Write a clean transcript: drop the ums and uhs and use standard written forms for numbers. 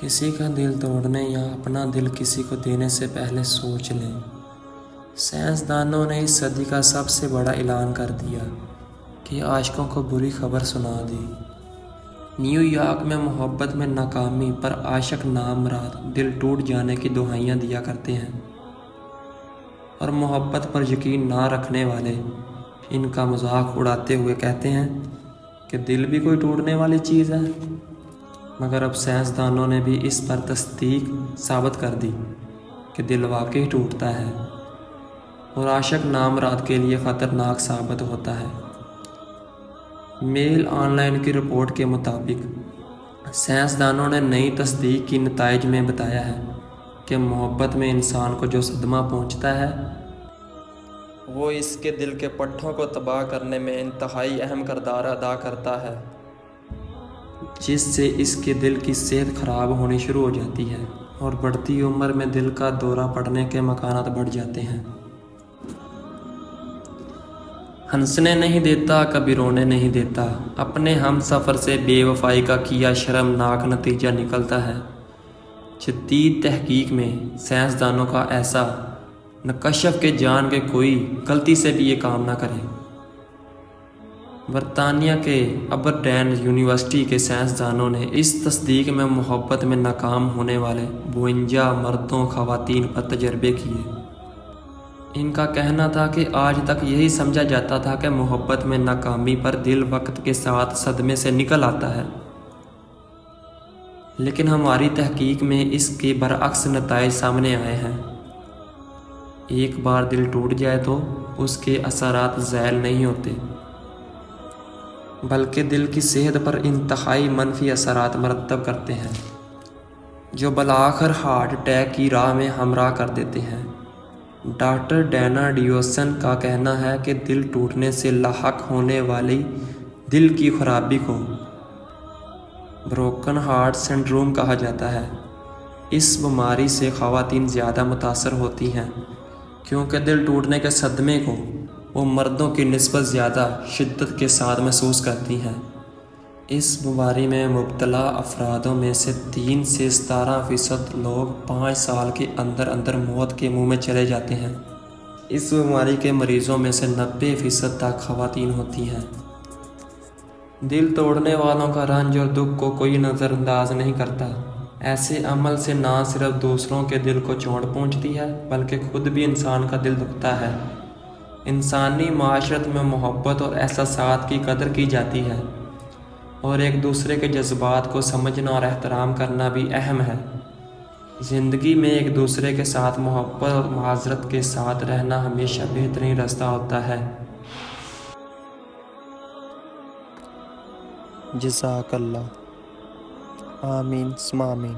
کسی کا دل توڑنے یا اپنا دل کسی کو دینے سے پہلے سوچ لیں۔ سائنسدانوں نے اس صدی کا سب سے بڑا اعلان کر دیا کہ عاشقوں کو بری خبر سنا دی۔ نیو یارک میں محبت میں ناکامی پر عاشق نامراد دل ٹوٹ جانے کی دہائیاں دیا کرتے ہیں، اور محبت پر یقین نہ رکھنے والے ان کا مذاق اڑاتے ہوئے کہتے ہیں کہ دل بھی کوئی ٹوٹنے والی چیز ہے۔ مگر اب سائنسدانوں نے بھی اس پر تصدیق ثابت کر دی کہ دل واقعی ٹوٹتا ہے اور عاشق نامراد کے لیے خطرناک ثابت ہوتا ہے۔ میل آن لائن کی رپورٹ کے مطابق سائنسدانوں نے نئی تصدیق کی نتائج میں بتایا ہے کہ محبت میں انسان کو جو صدمہ پہنچتا ہے وہ اس کے دل کے پٹھوں کو تباہ کرنے میں انتہائی اہم کردار ادا کرتا ہے، جس سے اس کے دل کی صحت خراب ہونی شروع ہو جاتی ہے اور بڑھتی عمر میں دل کا دورہ پڑنے کے امکانات بڑھ جاتے ہیں۔ ہنسنے نہیں دیتا کبھی رونے نہیں دیتا، اپنے ہم سفر سے بے وفائی کا کیا شرمناک نتیجہ نکلتا ہے۔ جدید تحقیق میں سائنسدانوں کا ایسا نکشف کہ جان کے کوئی غلطی سے بھی یہ کام نہ کرے۔ برطانیہ کے ابردین یونیورسٹی کے سائنسدانوں نے اس تصدیق میں محبت میں ناکام ہونے والے 52 مردوں خواتین پر تجربے کیے۔ ان کا کہنا تھا کہ آج تک یہی سمجھا جاتا تھا کہ محبت میں ناکامی پر دل وقت کے ساتھ صدمے سے نکل آتا ہے، لیکن ہماری تحقیق میں اس کے برعکس نتائج سامنے آئے ہیں۔ ایک بار دل ٹوٹ جائے تو اس کے اثرات زائل نہیں ہوتے، بلکہ دل کی صحت پر انتہائی منفی اثرات مرتب کرتے ہیں، جو بالآخر ہارٹ اٹیک کی راہ میں ہمراہ کر دیتے ہیں۔ ڈاکٹر ڈینا ڈیوسن کا کہنا ہے کہ دل ٹوٹنے سے لاحق ہونے والی دل کی خرابی کو بروکن ہارٹ سنڈروم کہا جاتا ہے۔ اس بیماری سے خواتین زیادہ متاثر ہوتی ہیں کیونکہ دل ٹوٹنے کے صدمے کو وہ مردوں کی نسبت زیادہ شدت کے ساتھ محسوس کرتی ہیں۔ اس بیماری میں مبتلا افرادوں میں سے 3 سے 17% لوگ 5 سال کے اندر اندر موت کے منہ میں چلے جاتے ہیں۔ اس بیماری کے مریضوں میں سے 90% تک خواتین ہوتی ہیں۔ دل توڑنے والوں کا رنج اور دکھ کو کوئی نظر انداز نہیں کرتا۔ ایسے عمل سے نہ صرف دوسروں کے دل کو چوٹ پہنچتی ہے بلکہ خود بھی انسان کا دل دکھتا ہے۔ انسانی معاشرت میں محبت اور احساسات کی قدر کی جاتی ہے، اور ایک دوسرے کے جذبات کو سمجھنا اور احترام کرنا بھی اہم ہے۔ زندگی میں ایک دوسرے کے ساتھ محبت اور معذرت کے ساتھ رہنا ہمیشہ بہترین راستہ ہوتا ہے۔ جزاک اللہ۔ آمین ثم آمین۔